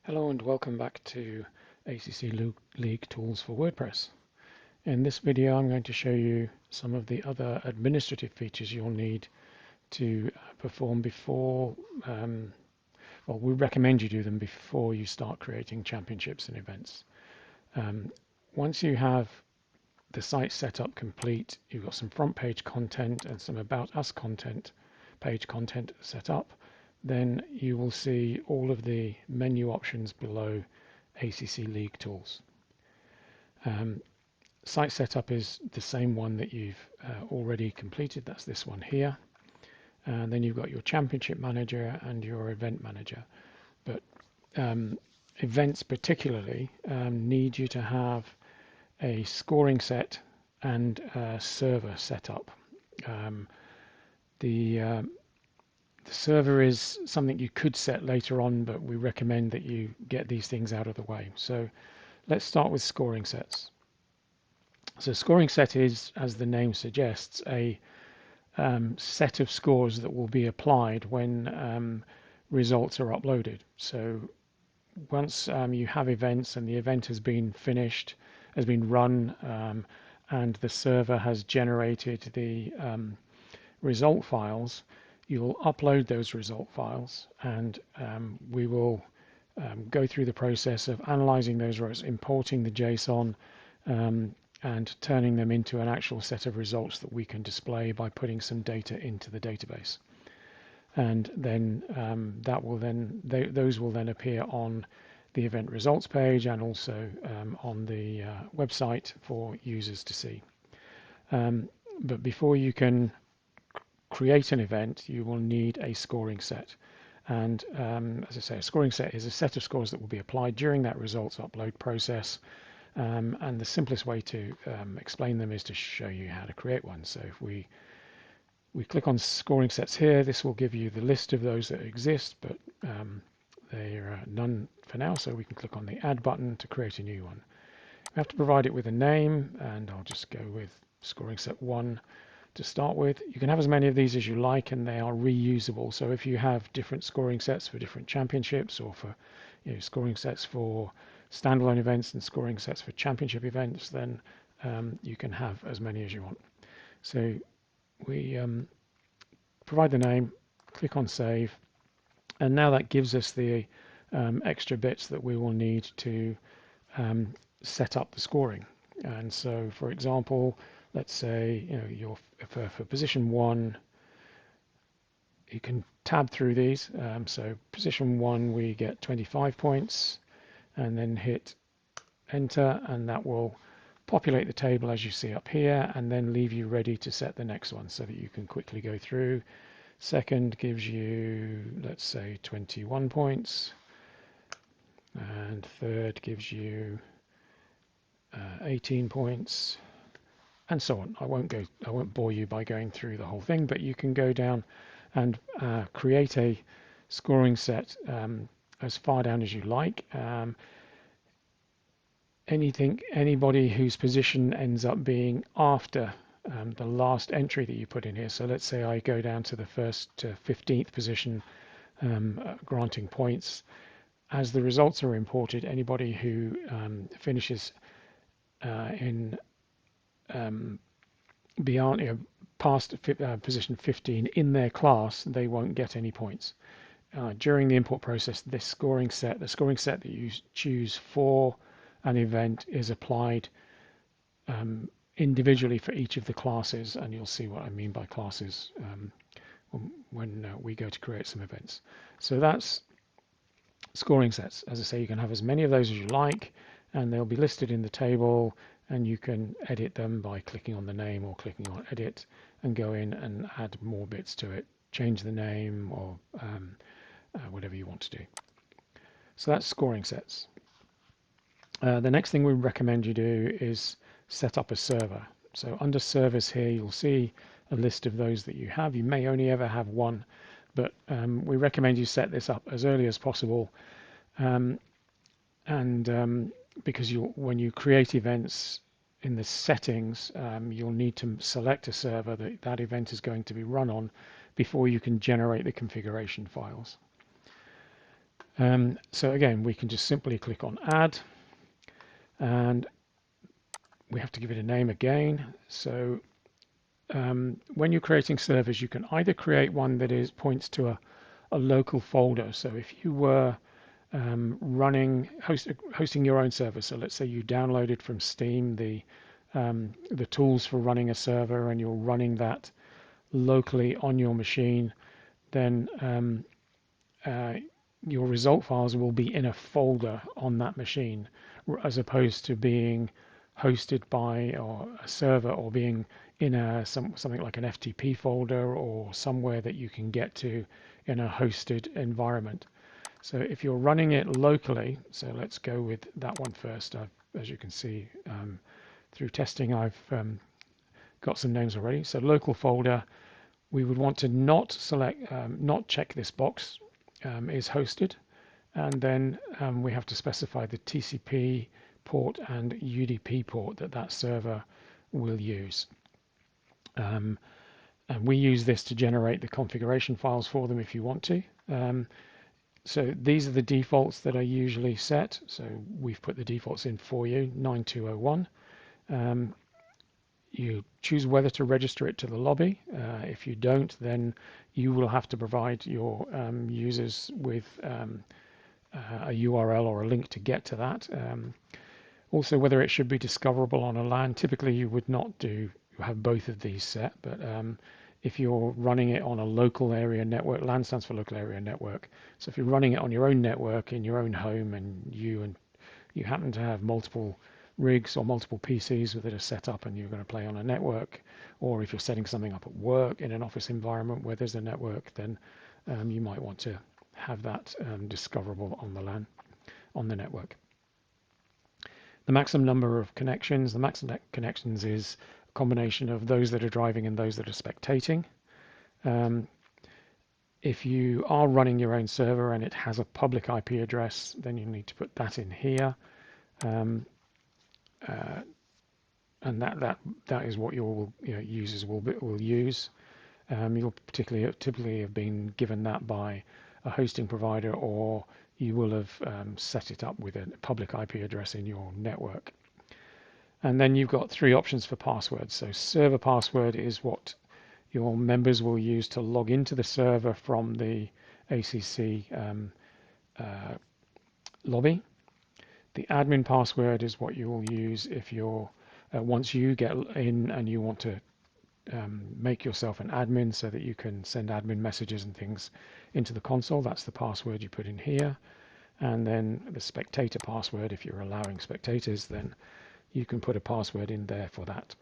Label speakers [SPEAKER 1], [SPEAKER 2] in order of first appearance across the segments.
[SPEAKER 1] Hello and welcome back to ACC League Tools for WordPress. In this video I'm going to show you some of the other administrative features you'll need to perform before, well, we recommend you do them before you start creating championships and events. Once you have the site set up complete, you've got some front page content and some About Us page content set up, then you will see all of the menu options below ACC League Tools. Site setup is the same one that you've already completed. That's this one here. And then you've got your Championship Manager and your Event Manager. But events particularly need you to have a scoring set and a server set up. The server is something you could set later on, but we recommend that you get these things out of the way. So let's start with scoring sets. So scoring set is, as the name suggests, a set of scores that will be applied when results are uploaded. So once you have events and the event has been finished, has been run, and the server has generated the result files, you'll upload those result files, and we will go through the process of analyzing those results, importing the JSON, and turning them into an actual set of results that we can display by putting some data into the database. And then those will then appear on the event results page and also on the website for users to see. But before you can create an event, you will need a scoring set. And as I say, a scoring set is a set of scores that will be applied during that results upload process. And the simplest way to explain them is to show you how to create one. So if we click on scoring sets here, this will give you the list of those that exist, but there are none for now, so we can click on the add button to create a new one. We have to provide it with a name, and I'll just go with scoring set 1 to start with. You can have as many of these as you like, and they are reusable. So if you have different scoring sets for different championships, or for scoring sets for standalone events and scoring sets for championship events, then you can have as many as you want. So we provide the name, click on save, and now that gives us the extra bits that we will need to set up the scoring. And so, for example, let's say you're for position 1, you can tab through these. So position 1, we get 25 points, and then hit enter, and that will populate the table as you see up here, and then leave you ready to set the next one so that you can quickly go through. Second gives you, let's say, 21 points, and third gives you 18 points, and so on. I won't bore you by going through the whole thing, but you can go down and create a scoring set as far down as you like. Anybody whose position ends up being after the last entry that you put in here. So let's say I go down to the 1st to 15th position, granting points. As the results are imported, anybody who finishes in beyond past position 15 in their class, they won't get any points. During the import process, the scoring set that you choose for an event is applied individually for each of the classes, and you'll see what I mean by classes when we go to create some events. So that's scoring sets. As I say, you can have as many of those as you like, and they'll be listed in the table, and you can edit them by clicking on the name or clicking on edit and go in and add more bits to it, change the name, or whatever you want to do. So that's scoring sets. The next thing we recommend you do is set up a server. So under servers here, you'll see a list of those that you have. You may only ever have one, but we recommend you set this up as early as possible. Because when you create events in the settings, you'll need to select a server that event is going to be run on before you can generate the configuration files. So again, we can just simply click on add, and we have to give it a name again. So when you're creating servers, you can either create one that points to a local folder. So if you were hosting your own server, so let's say you downloaded from Steam the tools for running a server, and you're running that locally on your machine, then your result files will be in a folder on that machine, as opposed to being hosted by or a server, or being in something like an FTP folder or somewhere that you can get to in a hosted environment. So if you're running it locally, so let's go with that one first. As you can see through testing, I've got some names already. So local folder, we would want to not check this box, is hosted, and then we have to specify the TCP port and UDP port that server will use. And we use this to generate the configuration files for them if you want to. So these are the defaults that are usually set. So we've put the defaults in for you, 9201. You choose whether to register it to the lobby. If you don't, then you will have to provide your users with a URL or a link to get to that. Also, whether it should be discoverable on a LAN. Typically, you would not have both of these set, but if you're running it on a local area network, LAN stands for local area network. So if you're running it on your own network in your own home, and you happen to have multiple rigs or multiple PCs that are set up and you're going to play on a network, or if you're setting something up at work in an office environment where there's a network, then you might want to have that discoverable on the LAN, on the network. The maximum number of connections. The maximum connections is a combination of those that are driving and those that are spectating. If you are running your own server and it has a public IP address, then you need to put that in here. And that is what your users will use. You'll typically have been given that by a hosting provider, or you will have set it up with a public IP address in your network. And then you've got three options for passwords. So server password is what your members will use to log into the server from the ACC lobby. The admin password is what you will use if you're once you get in and you want to make yourself an admin so that you can send admin messages and things into the console. That's the password you put in here. And then the spectator password, if you're allowing spectators, then you can put a password in there for that.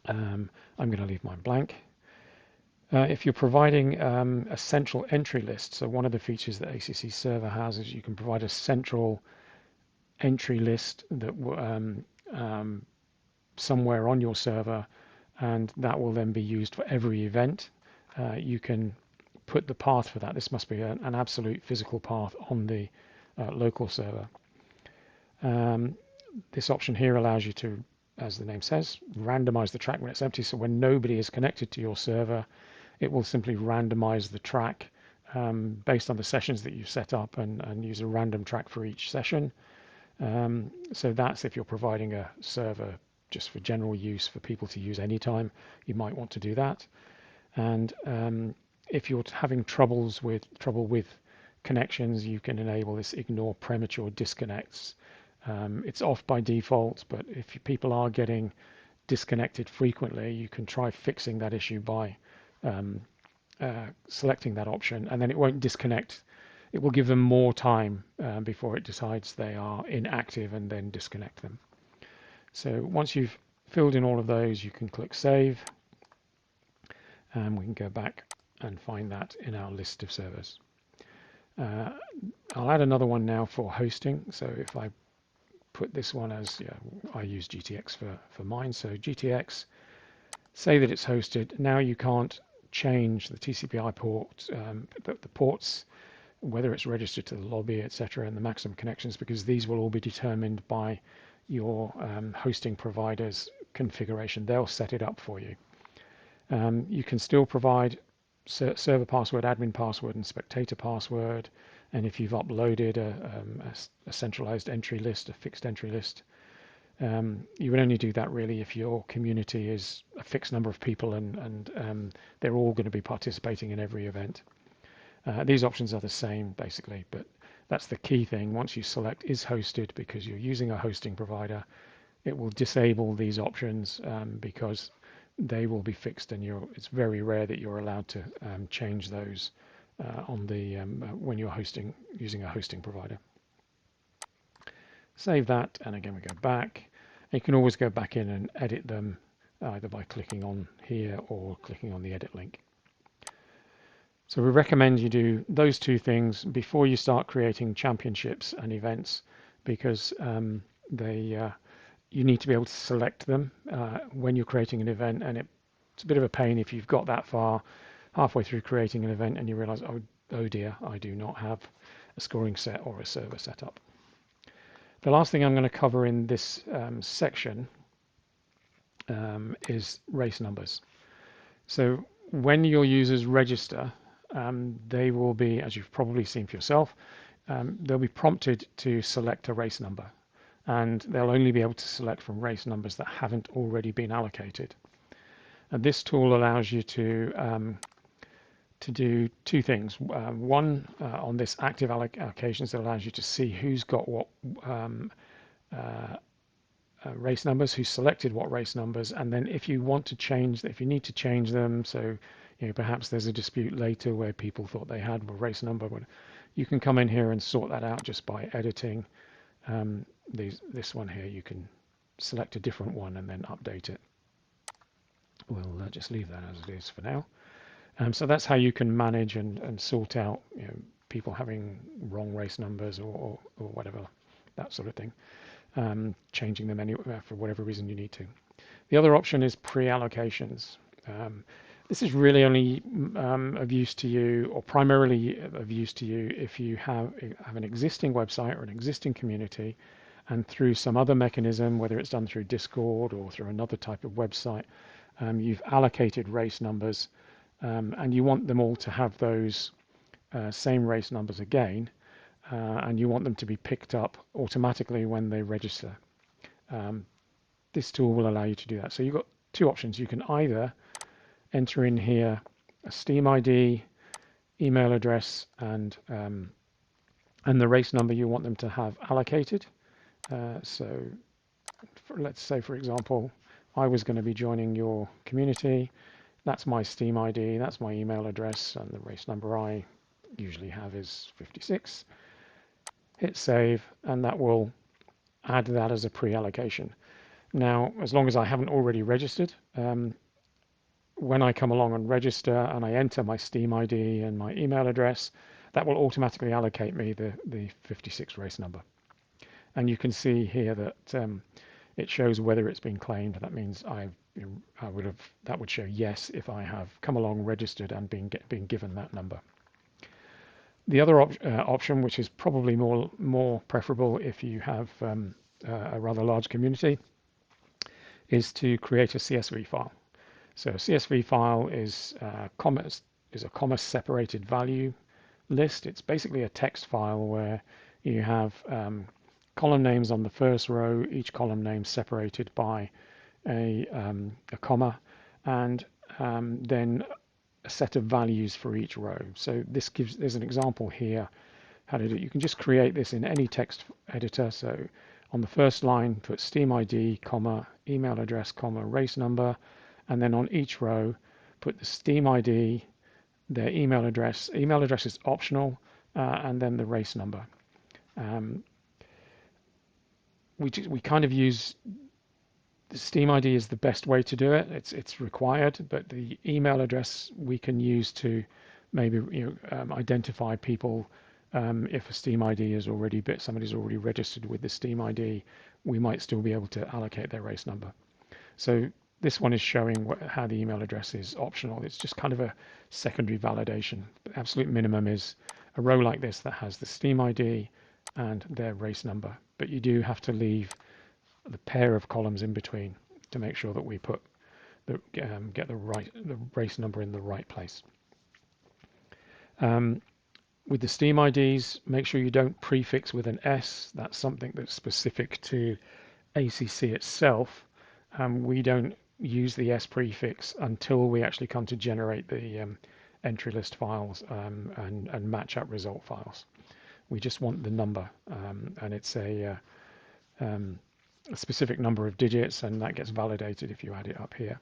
[SPEAKER 1] I'm going to leave mine blank. If you're providing a central entry list, so one of the features that ACC Server has is you can provide a central entry list that somewhere on your server, and that will then be used for every event. You can put the path for that. This must be an absolute physical path on the local server. This option here allows you to, as the name says, randomize the track when it's empty. So when nobody is connected to your server, it will simply randomize the track based on the sessions that you've set up, and use a random track for each session. So that's if you're providing a server just for general use for people to use anytime, you might want to do that. And if you're having trouble with connections, you can enable this ignore premature disconnects. It's off by default, but if people are getting disconnected frequently, you can try fixing that issue by selecting that option, and then it won't disconnect. It will give them more time before it decides they are inactive and then disconnect them. So once you've filled in all of those, you can click Save, and we can go back and find that in our list of servers. I'll add another one now for hosting. So if I put this one as, I use GTX for mine, so GTX, say that it's hosted. Now you can't change the TCP/IP port, the ports, whether it's registered to the lobby, etc., and the maximum connections, because these will all be determined by your hosting provider's configuration. They'll set it up for you. You can still provide server password, admin password, and spectator password, And if you've uploaded a centralized entry list, a fixed entry list, you would only do that really if your community is a fixed number of people and they're all going to be participating in every event. These options are the same basically, but that's the key thing. Once you select is hosted because you're using a hosting provider, it will disable these options because they will be fixed, and it's very rare that you're allowed to change those on the when you're using a hosting provider. Save that, and again we go back. And you can always go back in and edit them either by clicking on here or clicking on the edit link. So we recommend you do those two things before you start creating championships and events, because you need to be able to select them when you're creating an event, and it's a bit of a pain if you've got that far halfway through creating an event and you realize, oh dear, I do not have a scoring set or a server set up. The last thing I'm going to cover in this section is race numbers. So when your users register, they will be, as you've probably seen for yourself, they'll be prompted to select a race number, and they'll only be able to select from race numbers that haven't already been allocated. And this tool allows you to do two things. One, on this active allocations, it allows you to see who's got what race numbers, who selected what race numbers, and then if you want to change, if you need to change them, so perhaps there's a dispute later where people thought they had a race number, you can come in here and sort that out just by editing this one here. You can select a different one and then update it. We'll just leave that as it is for now. So that's how you can manage and sort out people having wrong race numbers or whatever, that sort of thing. Changing them anywhere for whatever reason you need to. The other option is pre-allocations. This is really only of use to you, or primarily of use to you, if you have an existing website or an existing community, and through some other mechanism, whether it's done through Discord or through another type of website, you've allocated race numbers, and you want them all to have those same race numbers again. And you want them to be picked up automatically when they register. This tool will allow you to do that. So you've got two options. You can either enter in here a Steam ID, email address, and the race number you want them to have allocated. Let's say, for example, I was going to be joining your community. That's my Steam ID, that's my email address, and the race number I usually have is 56. Hit save, and that will add that as a pre-allocation. Now, as long as I haven't already registered, when I come along and register and I enter my Steam ID and my email address, that will automatically allocate me the 56 race number. And you can see here that it shows whether it's been claimed. That means that would show yes if I have come along, registered, and been given that number. The other option, which is probably more preferable if you have a rather large community, is to create a CSV file. So a CSV file is a comma separated value list. It's basically a text file where you have column names on the first row, each column name separated by a comma, and then a set of values for each row. So there's an example here how to do it. You can just create this in any text editor. So on the first line, put Steam ID, comma, email address, comma, race number, and then on each row, put the Steam ID, their email address. Email address is optional, and then the race number. We kind of use the Steam ID is the best way to do it. It's required, but the email address we can use to maybe identify people. If a Steam ID is somebody's already registered with the Steam ID, we might still be able to allocate their race number. So this one is showing how the email address is optional. It's just kind of a secondary validation. The absolute minimum is a row like this that has the Steam ID and their race number, but you do have to leave the pair of columns in between to make sure that we get the race number in the right place. With the Steam IDs, make sure you don't prefix with an S. That's something that's specific to ACC itself. We don't use the S prefix until we actually come to generate the entry list files and match up result files. We just want the number, and it's a specific number of digits, and that gets validated if you add it up here.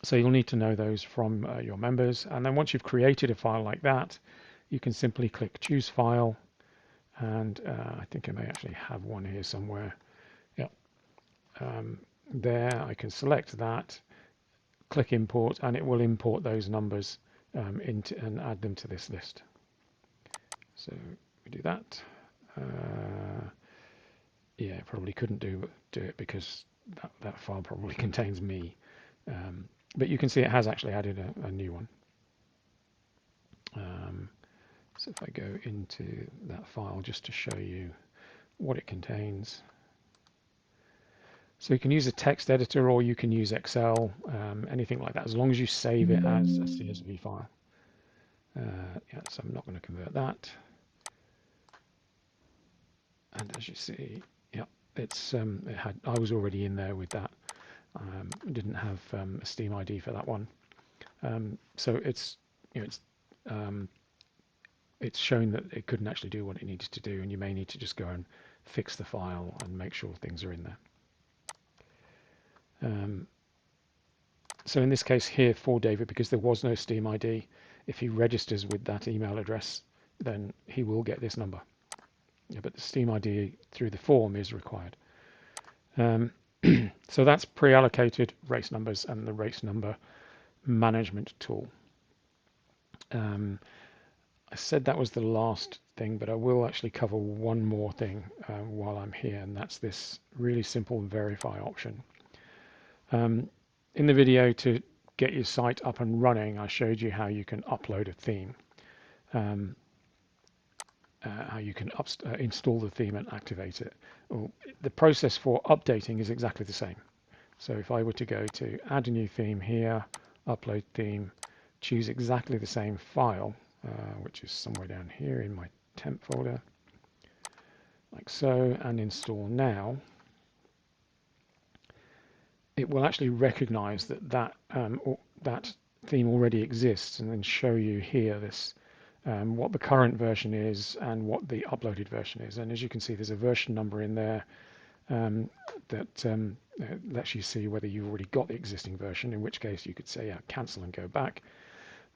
[SPEAKER 1] So you'll need to know those from your members, and then once you've created a file like that, you can simply click Choose File, and I think I may actually have one here somewhere. Yep. There I can select that, click Import, and it will import those numbers into and add them to this list. So we do that. Yeah, probably couldn't do it because that file probably contains me. But you can see it has actually added a new one. So if I go into that file just to show you what it contains. So you can use a text editor or you can use Excel, anything like that, as long as you save it as a CSV file. Yeah, so I'm not going to convert that. And as you see, yeah, it's I was already in there with that. Didn't have a Steam ID for that one. So it's it's shown that it couldn't actually do what it needed to do, and you may need to just go and fix the file and make sure things are in there. So in this case here for David, because there was no Steam ID, if he registers with that email address, then he will get this number. Yeah, but the Steam ID through the form is required. So that's pre-allocated race numbers and the race number management tool. I said that was the last thing, but I will actually cover one more thing while I'm here, and that's this really simple verify option. In the video to get your site up and running, I showed you how you can upload a theme, how you can install the theme and activate it. Well, the process for updating is exactly the same. So if I were to go to add a new theme here, upload theme, choose exactly the same file, which is somewhere down here in my temp folder, like so, and install now, it will actually recognize that theme already exists and then show you here this what the current version is and what the uploaded version is. And as you can see, there's a version number in there that lets you see whether you've already got the existing version, in which case you could say cancel and go back.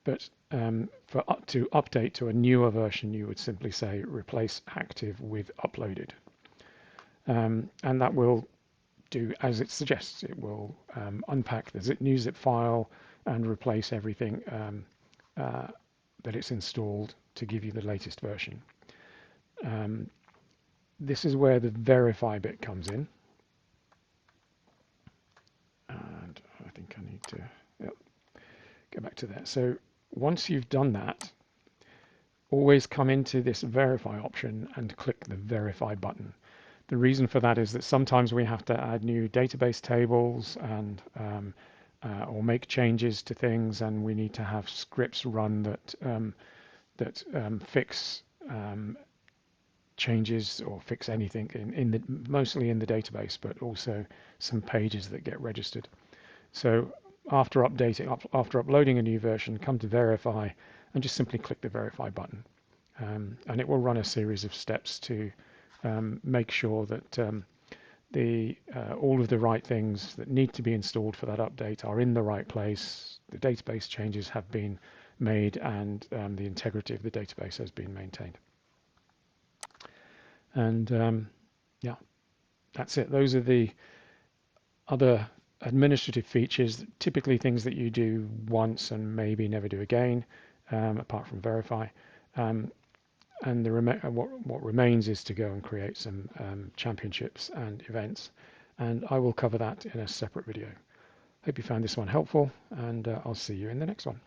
[SPEAKER 1] But to update to a newer version, you would simply say replace active with uploaded. And that will do as it suggests. It will unpack the new zip file and replace everything that it's installed to give you the latest version. This is where the verify bit comes in. And I think I need to go back to that. So once you've done that, always come into this verify option and click the verify button. The reason for that is that sometimes we have to add new database tables and or make changes to things, and we need to have scripts run that fix changes or fix anything mostly in the database, but also some pages that get registered. So after uploading a new version, come to verify and just simply click the verify button, and it will run a series of steps to make sure that all of the right things that need to be installed for that update are in the right place, the database changes have been made, and the integrity of the database has been maintained. And yeah, that's it. Those are the other administrative features, typically things that you do once and maybe never do again, apart from verify. And what remains is to go and create some championships and events, and I will cover that in a separate video. Hope you found this one helpful, and I'll see you in the next one.